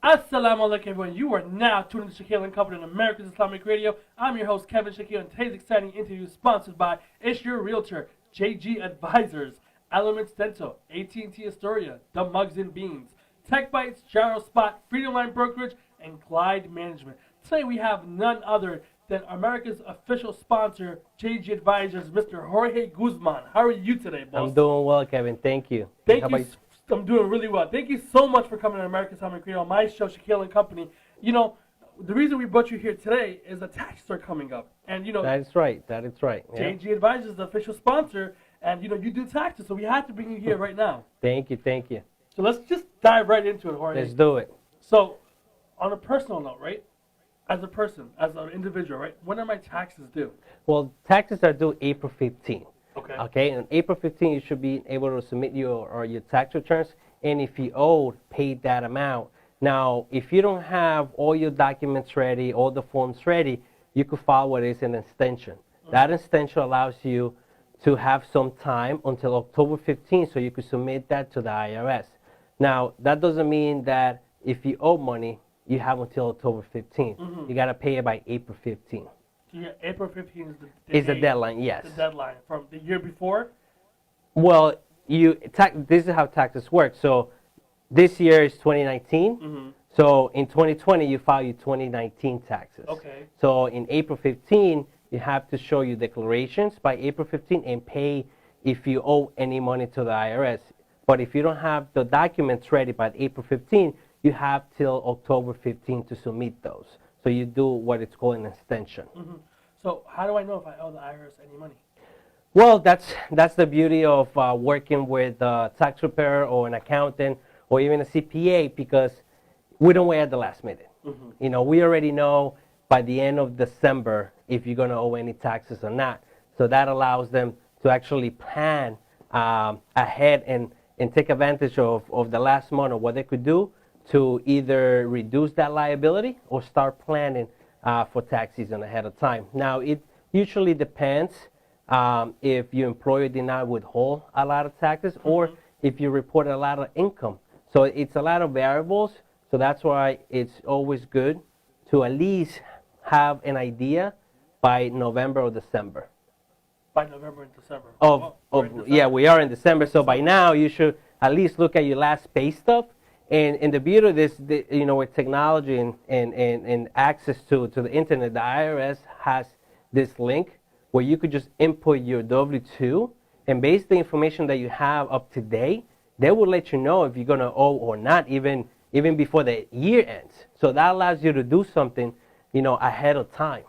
Assalamu alaikum, everyone. You are now tuned to Shakil and Company on America's Islamic Radio. I'm your host, Kevin Shakil, and today's exciting interview is sponsored by It's Your Realtor, JG Advisors, Elements Dental, AT&T Astoria, The Mugs and Beans, Tech Bites, Gyro Spot, Freedom Line Brokerage, and Glide Management. Today we have none other than America's official sponsor, JG Advisors, Mr. Jorge Guzman. How are you today, boss? I'm doing well, Kevin. Thank you. Thank you. I'm doing really well. Thank you so much for coming to America's Islamic Radio on my show, Shakil and Company. You know, the reason we brought you here today is the taxes are coming up. And, you know, that is right. That is right. Yeah. JG Advisors is the official sponsor, and, you know, you do taxes, so we had to bring you here right now. Thank you. Thank you. So let's just dive right into it, Jorge. Let's do it. So, on a personal note, right, as a person, as an individual, right, when are my taxes due? Well, taxes are due April 15th. Okay. Okay, and April 15th, you should be able to submit your tax returns, and if you owed, pay that amount. Now, if you don't have all your documents ready, all the forms ready, you could file what is an extension. That extension allows you to have some time until October 15th, so you could submit that to the IRS. Now, that doesn't mean that if you owe money, you have until October 15th. You got to pay it by April 15th. Yeah, April 15th is the deadline, yes. The deadline from the year before? Well, this is how taxes work. So this year is 2019. So in 2020, you file your 2019 taxes. Okay. So in April 15, you have to show your declarations by April 15 and pay if you owe any money to the IRS. But if you don't have the documents ready by April 15, you have till October 15 to submit those. So you do what it's called an extension. So how do I know if I owe the IRS any money? Well, that's the beauty of working with a tax preparer or an accountant or even a CPA, because we don't wait at the last minute. You know, we already know by the end of December if you're going to owe any taxes or not. So that allows them to actually plan ahead and take advantage of the last month of what they could do to either reduce that liability or start planning for tax season ahead of time. Now, it usually depends if your employer did not withhold a lot of taxes or if you report a lot of income. So it's a lot of variables. So that's why it's always good to at least have an idea by November or December. By November and December. Yeah, we are in December. So by now you should at least look at your last pay stub. And the beauty of this, you know, with technology and access to the internet, the IRS has this link where you could just input your W-2, and based on the information that you have up to date, they will let you know if you're going to owe or not, even before the year ends. So that allows you to do something, you know, ahead of time.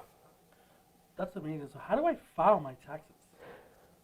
That's amazing. So how do I file my taxes?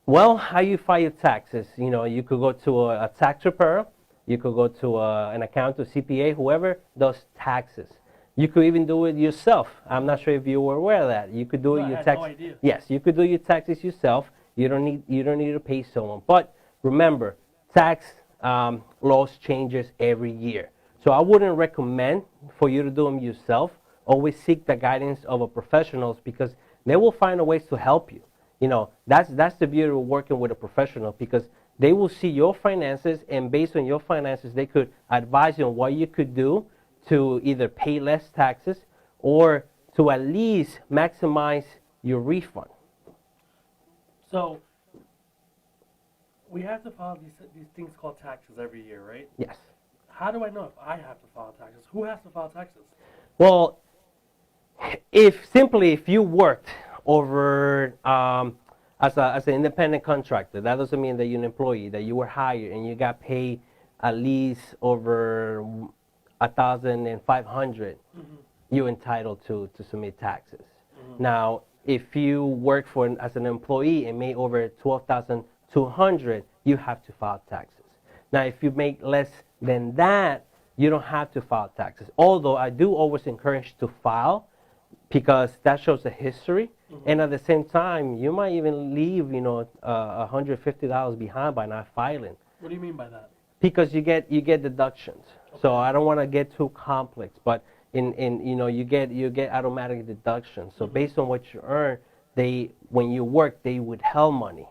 Well, how you file your taxes, you know, you could go to a tax preparer. You could go to an accountant, CPA, whoever does taxes. You could even do it yourself. I'm not sure if you were aware of that. You could do your taxes. No idea. Yes, you could do your taxes yourself. You don't need to pay someone. But remember, tax laws changes every year. So I wouldn't recommend for you to do them yourself. Always seek the guidance of a professional, because they will find a ways to help you. You know, that's the beauty of working with a professional, because they will see your finances, and based on your finances, they could advise you on what you could do to either pay less taxes or to at least maximize your refund. So we have to file these things called taxes every year, right? Yes. How do I know if I have to file taxes? Who has to file taxes? Well, if you worked over as an independent contractor, that doesn't mean that you're an employee, that you were hired and you got paid at least over $1,500, you're entitled to submit taxes. Now, if you work as an employee and made over $12,200, you have to file taxes. Now, if you make less than that, you don't have to file taxes. Although I do always encourage to file, because that shows the history. And at the same time, you might even leave, you know, $150 behind by not filing. What do you mean by that? Because you get deductions. Okay. So I don't want to get too complex, but you know, you get automatic deductions. So based on what you earn, when you work, they withheld money.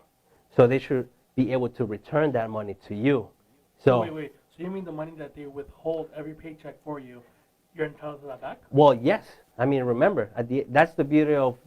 So they should be able to return that money to you. So wait. So you mean the money that they withhold every paycheck for you, you're entitled to that back? Well, yes. I mean, remember, that's the beauty of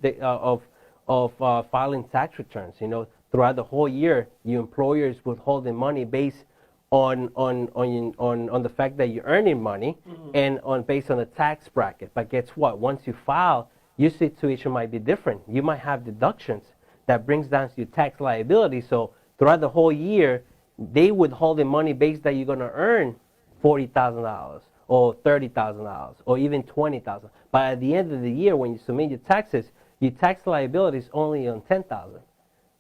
filing tax returns. You know, throughout the whole year, your employer is withholding money based on the fact that you're earning money and based on the tax bracket. But guess what? Once you file, your situation might be different. You might have deductions that brings down your tax liability. So throughout the whole year, they withholding money based that you're going to earn $40,000 or $30,000 or even $20,000. But at the end of the year, when you submit your taxes, your tax liability is only on $10,000.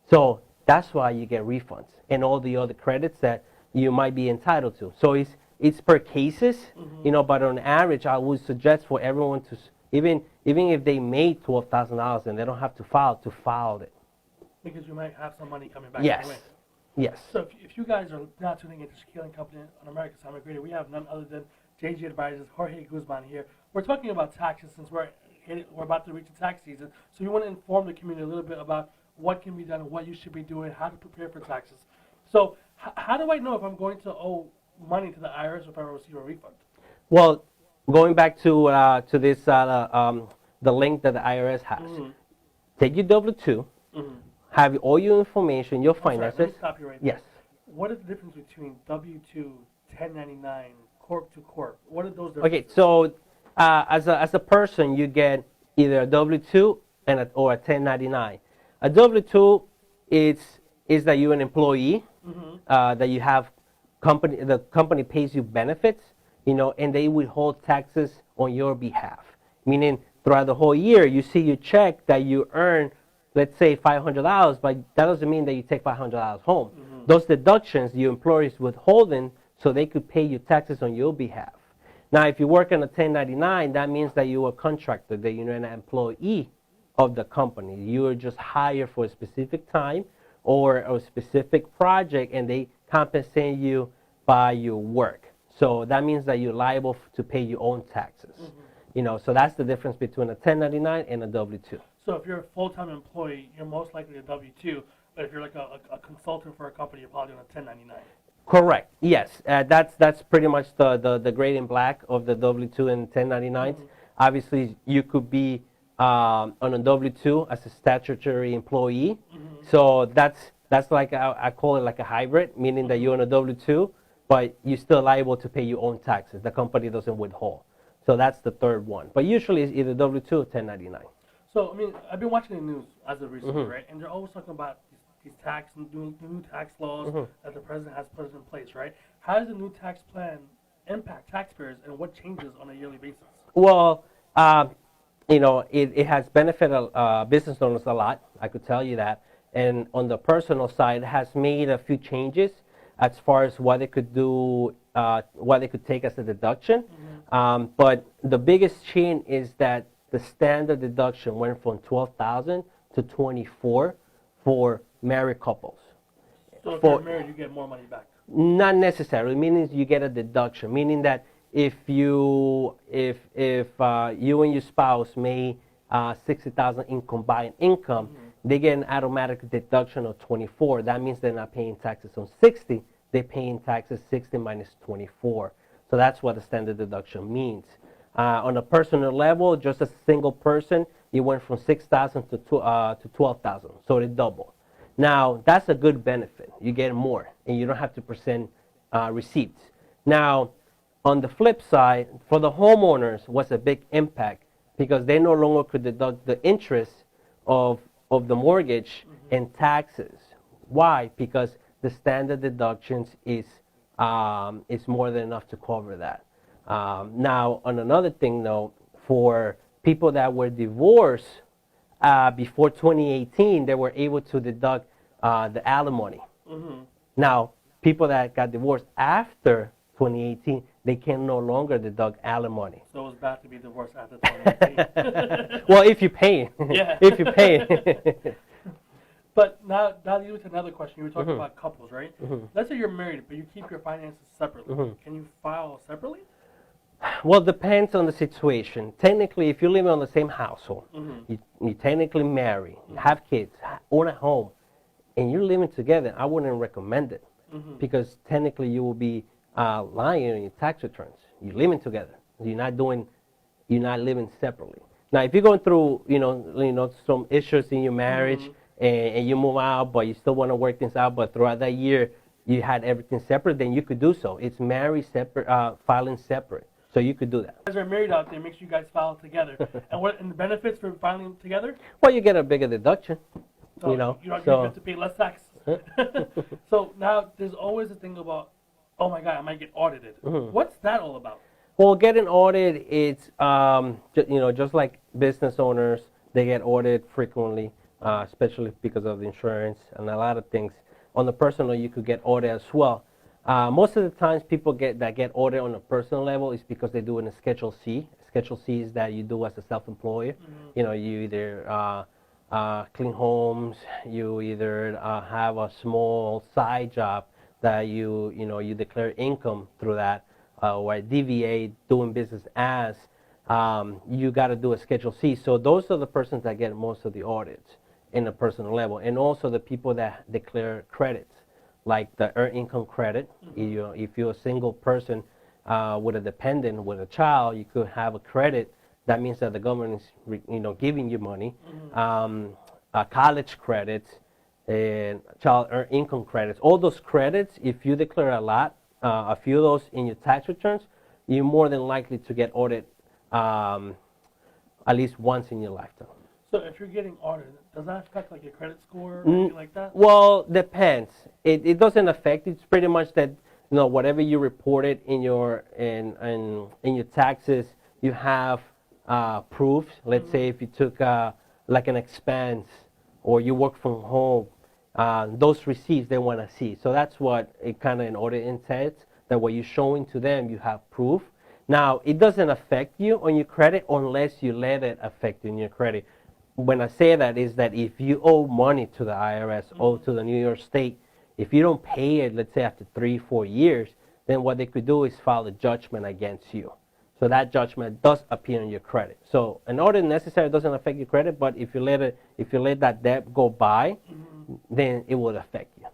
So that's why you get refunds and all the other credits that you might be entitled to. So it's per cases, you know. But on average, I would suggest for everyone to even if they made $12,000 and they don't have to file it. Because you might have some money coming back. Yes. Anyway. Yes. So if you guys are not tuning into Shakil and Company on America's Islamic Radio, we have none other than JG Advisors, Jorge Guzman here. We're talking about taxes since we're about to reach the tax season. So we want to inform the community a little bit about what can be done and what you should be doing, how to prepare for taxes. So how do I know if I'm going to owe money to the IRS or if I receive a refund? Well, going back to this the link that the IRS has, take your W-2, have all your information, your finances. Sorry, let me stop you right there. Yes. What is the difference between W-2, 1099, Corp to Corp? What are those differences? Okay, so as a person, you get either a W-2 or a 1099. A W-2 is that you're an employee, that you have the company pays you benefits, you know, and they withhold taxes on your behalf. Meaning, throughout the whole year, you see your check that you earn, let's say $500, but that doesn't mean that you take $500 home. Those deductions your employer is withholding so they could pay you taxes on your behalf. Now, if you work on a 1099, that means that you're a contractor, that you're an employee of the company. You are just hired for a specific time or a specific project, and they compensate you by your work. So that means that you're liable to pay your own taxes. You know, so that's the difference between a 1099 and a W-2. So if you're a full-time employee, you're most likely a W-2, but if you're like a consultant for a company, you're probably on a 1099. Correct. Yes, that's pretty much the gray and black of the W-2 and 1099s. Obviously, you could be on a W-2 as a statutory employee. So that's like I call it like a hybrid, meaning that you're on a W-2, but you're still liable to pay your own taxes. The company doesn't withhold. So that's the third one. But usually it's either W-2 or 1099. So I mean, I've been watching the news as of recently, right? And they're always talking about these new tax laws that the president has put in place, right? How does the new tax plan impact taxpayers, and what changes on a yearly basis? Well, you know, it has benefited business owners a lot. I could tell you that. And on the personal side, it has made a few changes as far as what they could do, what they could take as a deduction. But the biggest change is that the standard deduction went from $12,000 to $24,000 for married couples. So if you're married, you get more money back? Not necessarily. Meaning you get a deduction. Meaning that if you and your spouse made $60,000 in combined income, they get an automatic deduction of $24,000. That means they're not paying taxes on $60,000. They're paying taxes $60,000 minus $24,000. So that's what the standard deduction means. On a personal level, just a single person, it went from $6,000 to $12,000. So it doubled. Now, that's a good benefit. You get more, and you don't have to present receipts. Now, on the flip side, for the homeowners, was a big impact because they no longer could deduct the interest of the mortgage and taxes. Why? Because the standard deductions is more than enough to cover that. Now, on another thing, though, for people that were divorced before 2018, they were able to deduct the alimony. Now, people that got divorced after 2018, they can no longer deduct alimony. So it was bad to be divorced after 2018. Well, if you pay. Yeah. If you pay. But now leads me to another question. You were talking about couples, right? Let's say you're married, but you keep your finances separately. Can you file separately? Well, it depends on the situation. Technically, if you live in the same household, you technically marry, have kids, own a home, and you're living together, I wouldn't recommend it because technically you will be lying on your tax returns. You're living together. You're not living separately. Now, if you're going through, some issues in your marriage and you move out, but you still want to work things out, but throughout that year you had everything separate, then you could do so. It's married separate, filing separate, so you could do that. You guys are married out there. Make sure you guys file together. And the benefits for filing together? Well, you get a bigger deduction. So you don't have to pay less tax. So now there's always a thing about, oh my God, I might get audited. What's that all about? Well, getting audited, it's just like business owners, they get audited frequently, especially because of the insurance and a lot of things. On the personal, you could get audited as well. Most of the times, people get audited on a personal level is because they do in a Schedule C. Schedule C is that you do as a self-employer. You either clean homes, you either have a small side job that you declare income through that. Or DVA, doing business as, you got to do a Schedule C. So those are the persons that get most of the audits in a personal level. And also the people that declare credits, like the earned income credit. If you're a single person with a dependent, with a child, you could have a credit. That means that the government is giving you money. College credits and child earned income credits. All those credits, if you declare a few of those in your tax returns, you're more than likely to get audited at least once in your lifetime. So if you're getting audited, does that affect like your credit score or anything like that? Well, depends. It doesn't affect. It's pretty much that whatever you reported in your taxes, you have proof. Let's say if you took like an expense or you work from home. Those receipts they want to see. So that's what it kind of an audit entails, that what you're showing to them, you have proof. Now, it doesn't affect you on your credit unless you let it affect you in your credit. When I say that is that if you owe money to the IRS or to the New York State, if you don't pay it, let's say after 3-4 years, then what they could do is file a judgment against you. So that judgment does appear in your credit. So an audit necessarily doesn't affect your credit, but if you let that debt go by, then it will affect you.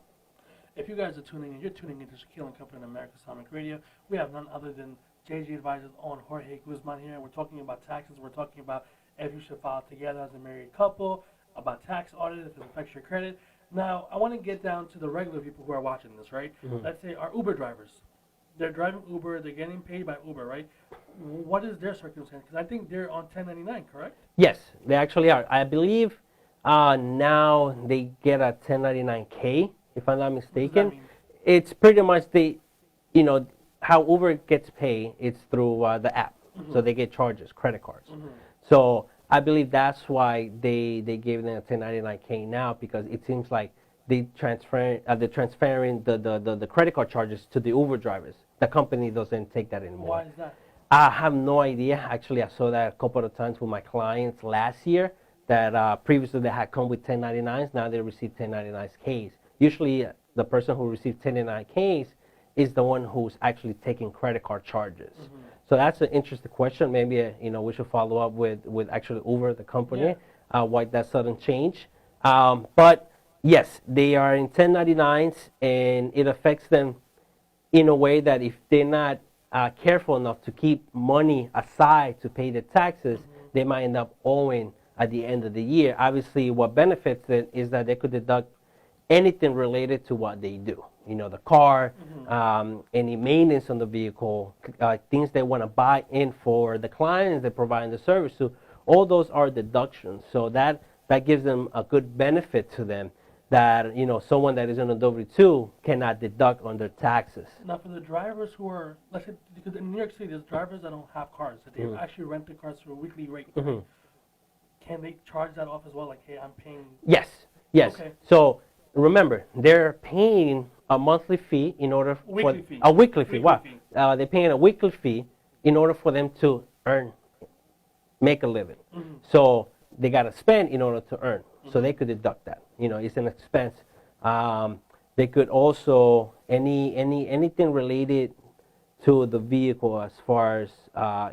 If you guys are tuning in, you're tuning into Shakil and Company on American Islamic Radio. We have none other than JG Advisors on Jorge Guzman here, and we're talking about taxes. We're talking about if you should file together as a married couple, about tax audit, if it affects your credit. Now, I want to get down to the regular people who are watching this, right? Let's say our Uber drivers. They're driving Uber, they're getting paid by Uber, right? What is their circumstance? Because I think they're on 1099, correct? Yes, they actually are. I believe now they get a 1099K, if I'm not mistaken. It's pretty much how Uber gets paid, it's through the app. So they get charges, credit cards. So I believe that's why they gave them a 1099K now, because it seems like they're transferring the credit card charges to the Uber drivers. The company doesn't take that anymore. Why is that? I have no idea. Actually, I saw that a couple of times with my clients last year, that previously they had come with 1099s. Now they receive 1099Ks. Usually the person who receives 1099Ks is the one who's actually taking credit card charges. So that's an interesting question. Maybe we should follow up with actually Uber, the company, why that sudden change. But yes, they are in 1099s, and it affects them in a way that if they're not careful enough to keep money aside to pay the taxes, they might end up owing at the end of the year. Obviously, what benefits them is that they could deduct anything related to what they do. The car, any maintenance on the vehicle, things they want to buy in for the clients they're providing the service to, all those are deductions. So that gives them a good benefit to them, that someone that is on a W-2 cannot deduct on their taxes. Now, for the drivers who are, let's say, because in New York City, there's drivers that don't have cars, that they actually rent the cars for a weekly rate. Can they charge that off as well? Like, hey, I'm paying. Yes. Okay. So remember, they're paying a monthly fee in order for a weekly fee. They're paying a weekly fee in order for them to make a living. So they got to spend in order to earn. So they could deduct that. It's an expense. They could also anything related to the vehicle as far as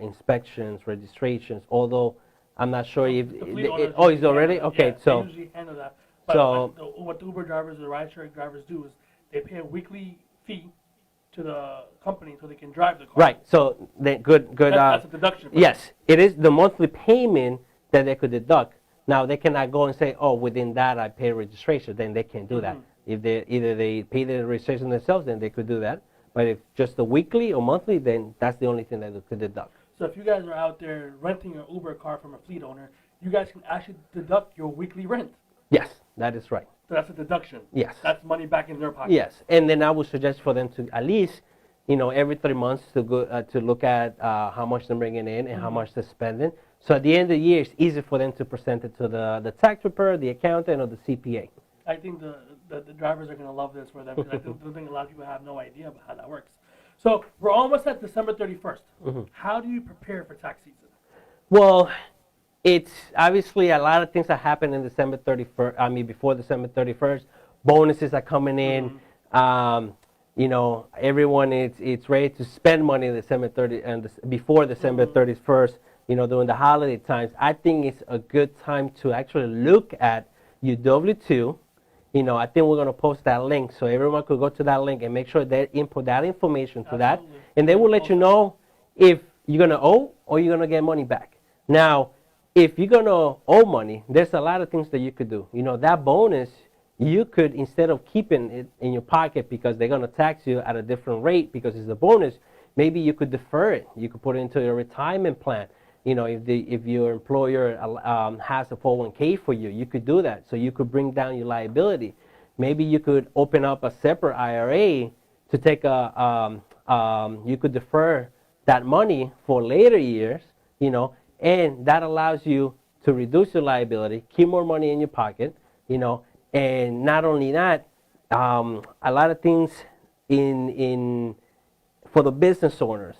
inspections, registrations. Although I'm not sure if it's already okay. Yeah, so they usually handle that. But what the Uber drivers or rideshare drivers do is they pay a weekly fee to the company so they can drive the car. Right. So good. That's a deduction. Yes, it is the monthly payment that they could deduct. Now they cannot go and say, oh, within that I pay registration. Then they can't do that. If they either they pay the registration themselves, then they could do that. But if just the weekly or monthly, then that's the only thing that they could deduct. So if you guys are out there renting an Uber car from a fleet owner, you guys can actually deduct your weekly rent. Yes, that is right. So that's a deduction. Yes. That's money back in their pocket. Yes, and then I would suggest for them to at least, every 3 months to go to look at how much they're bringing in and how much they're spending. So at the end of the year, it's easy for them to present it to the tax preparer, the accountant, or the CPA. I think the drivers are going to love this for them because I don't think a lot of people have no idea about how that works. So we're almost at December 31st. How do you prepare for tax season? Well, it's obviously a lot of things that happen in December 31st. I mean, before December 31st, bonuses are coming in. Everyone it's ready to spend money December 30 and before December 31st. During the holiday times, I think it's a good time to actually look at your W-2. I think we're going to post that link so everyone could go to that link and make sure they input that information to that. And they will let you know if you're going to owe or you're going to get money back. Now, if you're going to owe money, there's a lot of things that you could do. That bonus, you could, instead of keeping it in your pocket because they're going to tax you at a different rate because it's a bonus, maybe you could defer it. You could put it into your retirement plan. If your employer has a 401k for you, you could do that. So you could bring down your liability. Maybe you could open up a separate IRA to take you could defer that money for later years, and that allows you to reduce your liability, keep more money in your pocket, and not only that, a lot of things for the business owners.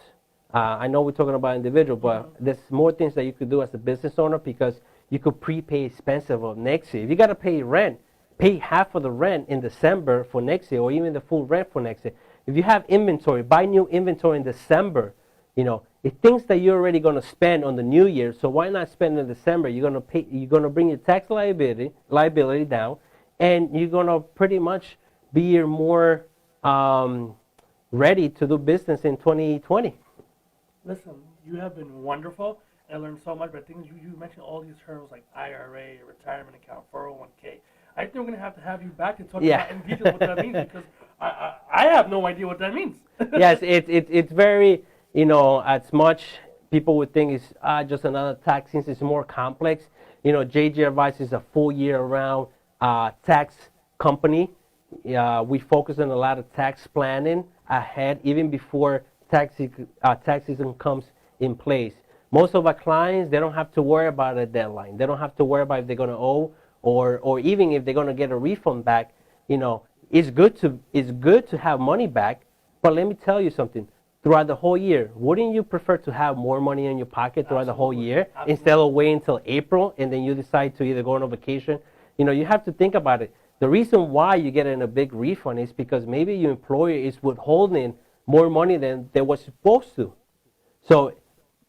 I know we're talking about individual, but there's more things that you could do as a business owner because you could prepay expensive of next year. If you got to pay rent, pay half of the rent in December for next year or even the full rent for next year. If you have inventory, buy new inventory in December. It's things that you're already going to spend on the new year, so why not spend in December? You're going to bring your tax liability down, and you're going to pretty much be more ready to do business in 2020. Listen, you have been wonderful. I learned so much, but things you mentioned all these terms like IRA, retirement account, 401k. I think we're going to have you back to talk about in detail what that means because I have no idea what that means. Yes, it's very, as much people would think it's just another tax since it's more complex. JG Advice is a full year-round tax company. We focus on a lot of tax planning ahead, even before tax season comes in place. Most of our clients, they don't have to worry about a deadline. They don't have to worry about if they're going to owe or even if they're going to get a refund back. It's good to have money back, but let me tell you something. Throughout the whole year, wouldn't you prefer to have more money in your pocket throughout the whole year instead of waiting until April and then you decide to either go on a vacation? You have to think about it. The reason why you get a big refund is because maybe your employer is withholding more money than they were supposed to. So,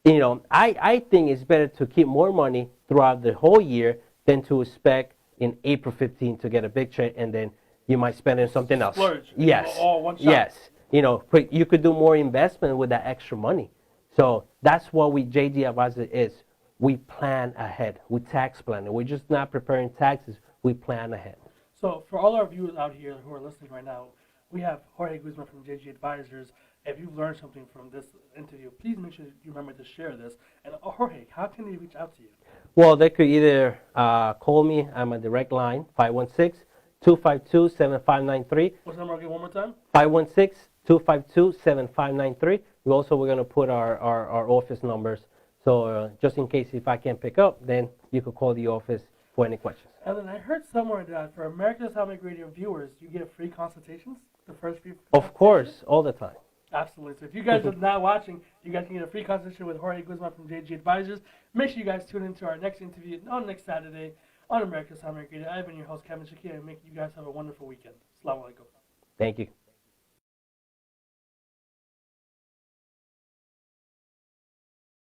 I think it's better to keep more money throughout the whole year than to expect in April 15th to get a big check and then you might spend it on something else. Splurge. Yes. All one shot. Yes. You could do more investment with that extra money. So that's what JG Advisor is. We plan ahead. We tax plan. We're just not preparing taxes. We plan ahead. So for all our viewers out here who are listening right now, we have Jorge Guzman from JG Advisors. If you've learned something from this interview, please make sure you remember to share this. And Jorge, how can they reach out to you? Well, they could either call me. I'm a direct line, 516-252-7593. What's the number again one more time? 516-252-7593. We're going to put our office numbers. So just in case if I can't pick up, then you could call the office for any questions. And then I heard somewhere that for American Islamic Radio viewers, you get free consultations, the first few. Of course, all the time. Absolutely. So if you guys are not watching, you guys can get a free consultation with Jorge Guzman from JG Advisors. Make sure you guys tune into our next interview on next Saturday on American Islamic Radio. I've been your host, Kevin Shakil, and make you guys have a wonderful weekend. Assalamu alaikum. Thank you.